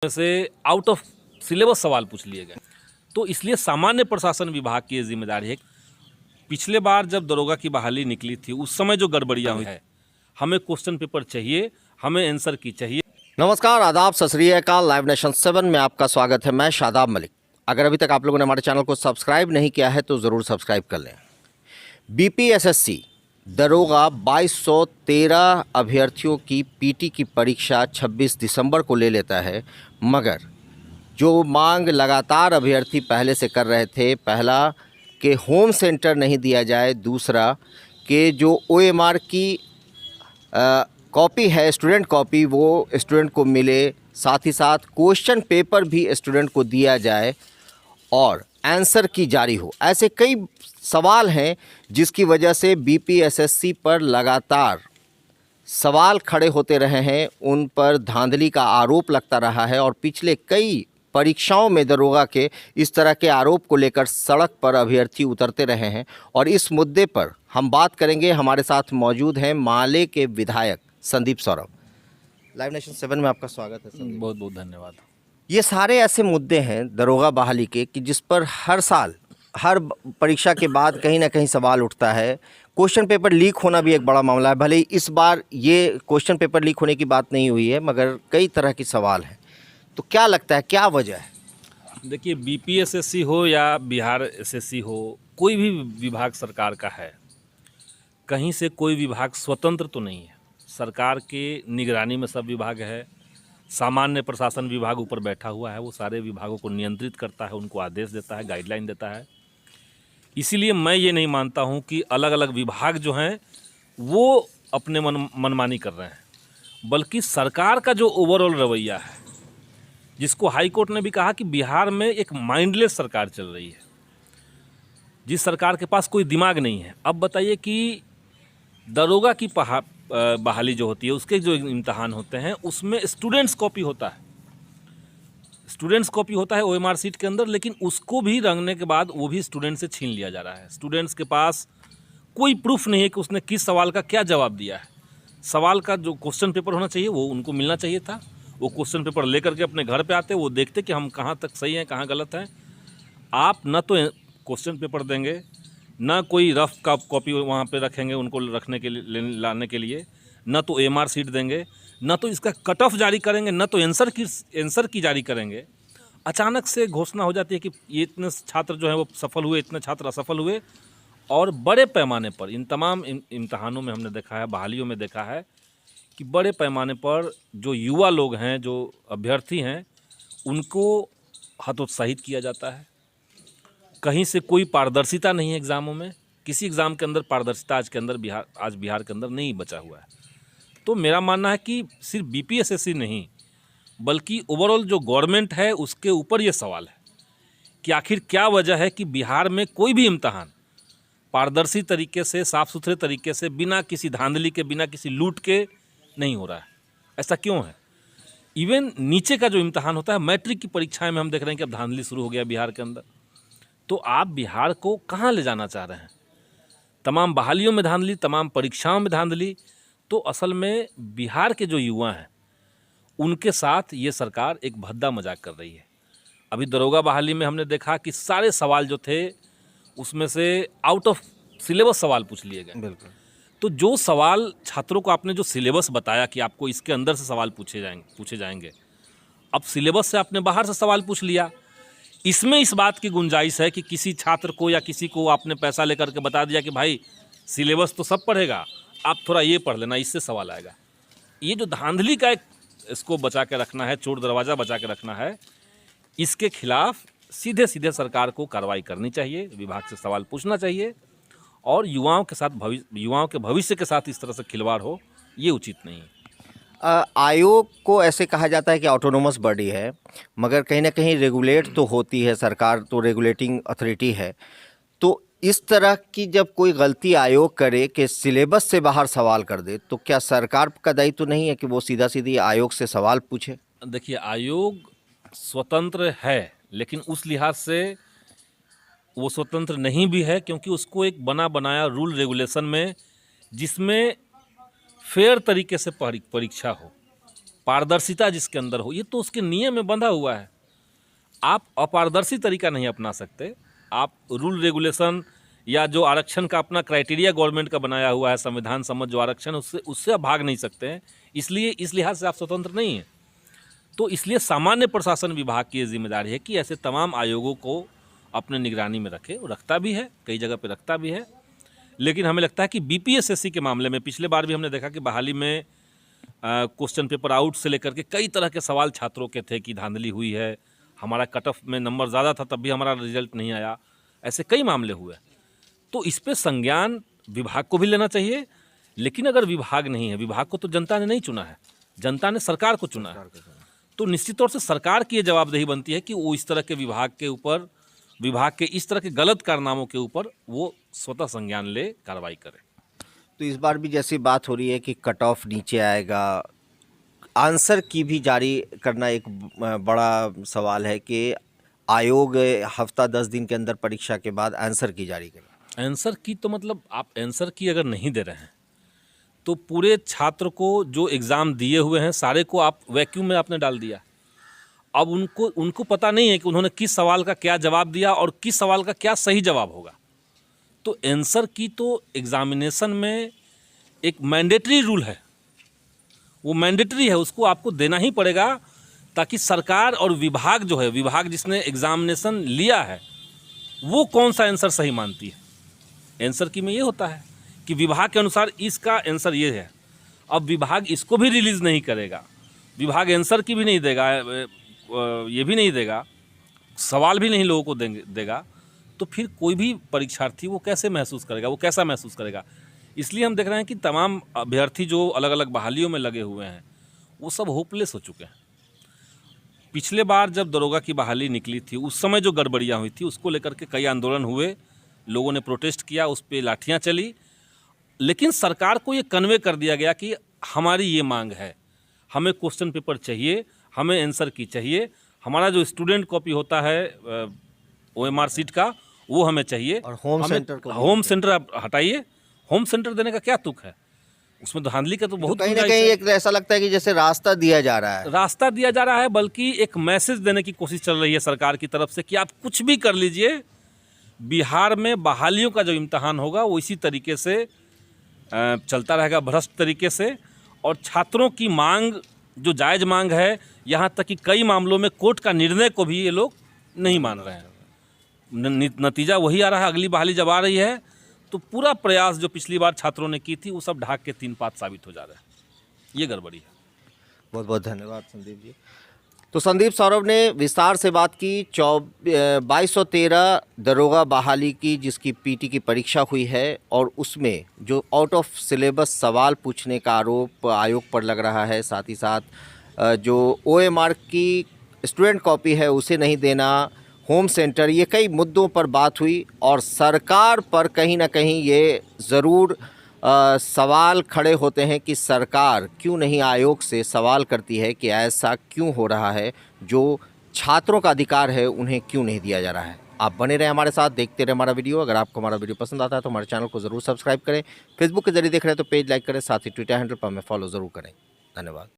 में से out of syllabus सवाल पूछ लिए गए। तो इसलिए सामान्य प्रशासन विभाग की ये जिम्मेदारी है। पिछले बार जब दरोगा की बहाली निकली थी उस समय जो गड़बड़ियाँ हुई है, हमें क्वेश्चन पेपर चाहिए, हमें आंसर की चाहिए। नमस्कार, आदाब, सत श्री अकाल। लाइव नेशन 7 में आपका स्वागत है। मैं शादाब मलिक। अगर अभी तक आप लोगों ने हमारे चैनल को सब्सक्राइब नहीं किया है तो ज़रूर सब्सक्राइब कर लें। बीपीएसएससी दरोगा 2213 अभ्यर्थियों की पीटी की परीक्षा 26 दिसंबर को ले लेता है, मगर जो मांग लगातार अभ्यर्थी पहले से कर रहे थे, पहला कि होम सेंटर नहीं दिया जाए, दूसरा कि जो ओएमआर की कॉपी है, स्टूडेंट कॉपी, वो स्टूडेंट को मिले, साथ ही साथ क्वेश्चन पेपर भी स्टूडेंट को दिया जाए और आंसर की जारी हो। ऐसे कई सवाल हैं जिसकी वजह से बीपीएसएससी पर लगातार सवाल खड़े होते रहे हैं, उन पर धांधली का आरोप लगता रहा है और पिछले कई परीक्षाओं में दरोगा के इस तरह के आरोप को लेकर सड़क पर अभ्यर्थी उतरते रहे हैं। और इस मुद्दे पर हम बात करेंगे। हमारे साथ मौजूद हैं माले के विधायक संदीप सौरभ। लाइव नेशन 7 में आपका स्वागत है संदीप। बहुत बहुत धन्यवाद। ये सारे ऐसे मुद्दे हैं दरोगा बहाली के कि जिस पर हर साल हर परीक्षा के बाद कहीं ना कहीं सवाल उठता है। क्वेश्चन पेपर लीक होना भी एक बड़ा मामला है। भले ही इस बार ये क्वेश्चन पेपर लीक होने की बात नहीं हुई है, मगर कई तरह के सवाल हैं। तो क्या लगता है, क्या वजह है? देखिए, बीपीएसएससी हो या बिहार एसएससी हो, कोई भी विभाग सरकार का है, कहीं से कोई विभाग स्वतंत्र तो नहीं है। सरकार के निगरानी में सब विभाग है। सामान्य प्रशासन विभाग ऊपर बैठा हुआ है, वो सारे विभागों को नियंत्रित करता है, उनको आदेश देता है, गाइडलाइन देता है। इसीलिए मैं ये नहीं मानता हूँ कि अलग अलग विभाग जो हैं वो अपने मनमानी कर रहे हैं, बल्कि सरकार का जो ओवरऑल रवैया है, जिसको हाई कोर्ट ने भी कहा कि बिहार में एक माइंडलेस सरकार चल रही है, जिस सरकार के पास कोई दिमाग नहीं है। अब बताइए कि दरोगा की बहाली जो होती है, उसके जो इम्तहान होते हैं उसमें स्टूडेंट्स कॉपी होता है, स्टूडेंट्स कॉपी होता है ओएमआर सीट के अंदर, लेकिन उसको भी रंगने के बाद वो भी स्टूडेंट से छीन लिया जा रहा है। स्टूडेंट्स के पास कोई प्रूफ नहीं है कि उसने किस सवाल का क्या जवाब दिया है। सवाल का जो क्वेश्चन पेपर होना चाहिए वो उनको मिलना चाहिए था। वो क्वेश्चन पेपर लेकर के अपने घर पे आते, वो देखते कि हम कहाँ तक सही हैं, कहाँ गलत हैं। आप न तो क्वेश्चन पेपर देंगे, ना कोई रफ का कॉपी वहाँ पे रखेंगे उनको रखने के लिए, लाने के लिए, न तो एमआर सीट देंगे, न तो इसका कट ऑफ जारी करेंगे, न तो आंसर की जारी करेंगे। अचानक से घोषणा हो जाती है कि ये इतने छात्र जो हैं वो सफल हुए, इतने छात्र असफल हुए। और बड़े पैमाने पर इन तमाम इम्तहानों में हमने देखा है, बहालियों में देखा है कि बड़े पैमाने पर जो युवा लोग हैं, जो अभ्यर्थी हैं, उनको हतोत्साहित किया जाता है। कहीं से कोई पारदर्शिता नहीं है एग्ज़ामों में। किसी एग्ज़ाम के अंदर पारदर्शिता आज बिहार के अंदर नहीं बचा हुआ है। तो मेरा मानना है कि सिर्फ बीपीएसएससी नहीं, बल्कि ओवरऑल जो गवर्नमेंट है उसके ऊपर ये सवाल है कि आखिर क्या वजह है कि बिहार में कोई भी इम्तहान पारदर्शी तरीके से, साफ़ सुथरे तरीके से, बिना किसी धांधली के, बिना किसी लूट के नहीं हो रहा है। ऐसा क्यों है? इवन नीचे का जो इम्तहान होता है, मैट्रिक की परीक्षाएं में हम देख रहे हैं कि अब धांधली शुरू हो गया बिहार के अंदर। तो आप बिहार को कहाँ ले जाना चाह रहे हैं? तमाम बहालियों में धांधली, तमाम परीक्षाओं में धांधली। तो असल में बिहार के जो युवा हैं उनके साथ ये सरकार एक भद्दा मजाक कर रही है। अभी दरोगा बहाली में हमने देखा कि सारे सवाल जो थे उसमें से आउट ऑफ सिलेबस सवाल पूछ लिए गए। बिल्कुल। तो जो सवाल छात्रों को आपने जो सिलेबस बताया कि आपको इसके अंदर से सवाल पूछे जाएंगे, अब सिलेबस से आपने बाहर से सवाल पूछ लिया। इसमें इस बात की गुंजाइश है कि किसी छात्र को या किसी को आपने पैसा लेकर के बता दिया कि भाई सिलेबस तो सब पढ़ेगा, आप थोड़ा ये पढ़ लेना, इससे सवाल आएगा। ये जो धांधली का एक इसको बचा के रखना है, चोर दरवाज़ा बचा के रखना है, इसके खिलाफ सीधे सीधे सरकार को कार्रवाई करनी चाहिए, विभाग से सवाल पूछना चाहिए। और युवाओं के भविष्य के साथ इस तरह से खिलवाड़ हो, ये उचित नहीं है। आयोग को ऐसे कहा जाता है कि ऑटोनोमस बॉडी है, मगर कहीं ना कहीं रेगुलेट तो होती है, सरकार तो रेगुलेटिंग अथॉरिटी है। तो इस तरह की जब कोई गलती आयोग करे कि सिलेबस से बाहर सवाल कर दे, तो क्या सरकार का दायित्व तो नहीं है कि वो सीधा सीधी आयोग से सवाल पूछे? देखिए, आयोग स्वतंत्र है, लेकिन उस लिहाज से वो स्वतंत्र नहीं भी है क्योंकि उसको एक बना बनाया रूल रेगुलेशन में, जिसमें फेयर तरीके से परीक्षा हो, पारदर्शिता जिसके अंदर हो, ये तो उसके नियम में बंधा हुआ है। आप अपारदर्शी तरीका नहीं अपना सकते। आप रूल रेगुलेशन या जो आरक्षण का अपना क्राइटेरिया गवर्नमेंट का बनाया हुआ है, संविधान सम्मत जो आरक्षण, उससे आप भाग नहीं सकते हैं। इसलिए इस लिहाज से आप स्वतंत्र नहीं हैं। तो इसलिए सामान्य प्रशासन विभाग की ये जिम्मेदारी है कि ऐसे तमाम आयोगों को अपने निगरानी में रखे। वो रखता भी है, कई जगह पे रखता भी है। लेकिन हमें लगता है कि बीपीएसएससी के मामले में पिछले बार भी हमने देखा कि बहाली में क्वेश्चन पेपर आउट से लेकर के कई तरह के सवाल छात्रों के थे कि धांधली हुई है, हमारा कट ऑफ में नंबर ज़्यादा था तब भी हमारा रिजल्ट नहीं आया। ऐसे कई मामले हुए। तो इस पे संज्ञान विभाग को भी लेना चाहिए। लेकिन अगर विभाग नहीं है, विभाग को तो जनता ने नहीं चुना है, जनता ने सरकार को चुना है, तो निश्चित तौर से सरकार की ये जवाबदेही बनती है कि वो इस तरह के विभाग के ऊपर, विभाग के इस तरह के गलत कारनामों के ऊपर वो स्वतः संज्ञान ले, कार्रवाई करे। तो इस बार भी जैसी बात हो रही है कि कट ऑफ नीचे आएगा, आंसर की भी जारी करना एक बड़ा सवाल है कि आयोग हफ्ता 10 दिन के अंदर परीक्षा के बाद आंसर की जारी करे। आंसर की तो मतलब आप आंसर की अगर नहीं दे रहे हैं तो पूरे छात्र को जो एग्ज़ाम दिए हुए हैं सारे को आप वैक्यूम में आपने डाल दिया। अब उनको पता नहीं है कि उन्होंने किस सवाल का क्या जवाब दिया और किस सवाल का क्या सही जवाब होगा। तो आंसर की तो एग्ज़ामिनेशन में एक मैंडेटरी रूल है, वो मैंडेटरी है, उसको आपको देना ही पड़ेगा, ताकि सरकार और विभाग जो है, विभाग जिसने एग्ज़ामिनेशन लिया है, वो कौन सा आंसर सही मानती है। आंसर की में ये होता है कि विभाग के अनुसार इसका आंसर ये है। अब विभाग इसको भी रिलीज़ नहीं करेगा, विभाग आंसर की भी नहीं देगा, ये भी नहीं देगा, सवाल भी नहीं लोगों को देगा, तो फिर कोई भी परीक्षार्थी वो कैसे महसूस करेगा, वो कैसा महसूस करेगा। इसलिए हम देख रहे हैं कि तमाम अभ्यर्थी जो अलग अलग बहालियों में लगे हुए हैं वो सब होपलेस हो चुके हैं। पिछले बार जब दरोगा की बहाली निकली थी उस समय जो गड़बड़ियाँ हुई थी उसको लेकर के कई आंदोलन हुए, लोगों ने प्रोटेस्ट किया, उस पर लाठियाँ चली। लेकिन सरकार को ये कन्वे कर दिया गया कि हमारी ये मांग है, हमें क्वेश्चन पेपर चाहिए, हमें आंसर की चाहिए, हमारा जो स्टूडेंट कॉपी होता है OMR सीट का वो हमें चाहिए, और होम सेंटर आप हटाइए। होम सेंटर देने का क्या तुक है, उसमें धांधली का तो बहुत कहीं ना कहीं एक ऐसा लगता है कि जैसे रास्ता दिया जा रहा है, रास्ता दिया जा रहा है, बल्कि एक मैसेज देने की कोशिश चल रही है सरकार की तरफ से कि आप कुछ भी कर लीजिए, बिहार में बहालियों का जो इम्तहान होगा वो इसी तरीके से चलता रहेगा, भ्रष्ट तरीके से। और छात्रों की मांग जो जायज़ मांग है, यहाँ तक कि कई मामलों में कोर्ट का निर्णय को भी ये लोग नहीं मान रहे हैं। नतीजा वही आ रहा है, अगली बहाली जब आ रही है तो पूरा प्रयास जो पिछली बार छात्रों ने की थी वो सब ढाक के 3 पात साबित हो जा रहा है। ये गड़बड़ी है। बहुत बहुत धन्यवाद संदीप जी। तो संदीप सौरभ ने विस्तार से बात की 2213 दरोगा बहाली की, जिसकी पीटी की परीक्षा हुई है, और उसमें जो आउट ऑफ सिलेबस सवाल पूछने का आरोप आयोग पर लग रहा है, साथ ही साथ जो OMR की स्टूडेंट कॉपी है उसे नहीं देना, होम सेंटर, ये कई मुद्दों पर बात हुई। और सरकार पर कहीं ना कहीं ये ज़रूर सवाल खड़े होते हैं कि सरकार क्यों नहीं आयोग से सवाल करती है कि ऐसा क्यों हो रहा है, जो छात्रों का अधिकार है उन्हें क्यों नहीं दिया जा रहा है। आप बने रहें हमारे साथ, देखते रहें हमारा वीडियो। अगर आपको हमारा वीडियो पसंद आता है तो हमारे चैनल को ज़रूर सब्सक्राइब करें, फेसबुक के जरिए देख रहे हैं तो पेज लाइक करें, साथ ही ट्विटर हैंडल पर हमें फॉलो ज़रूर करें। धन्यवाद।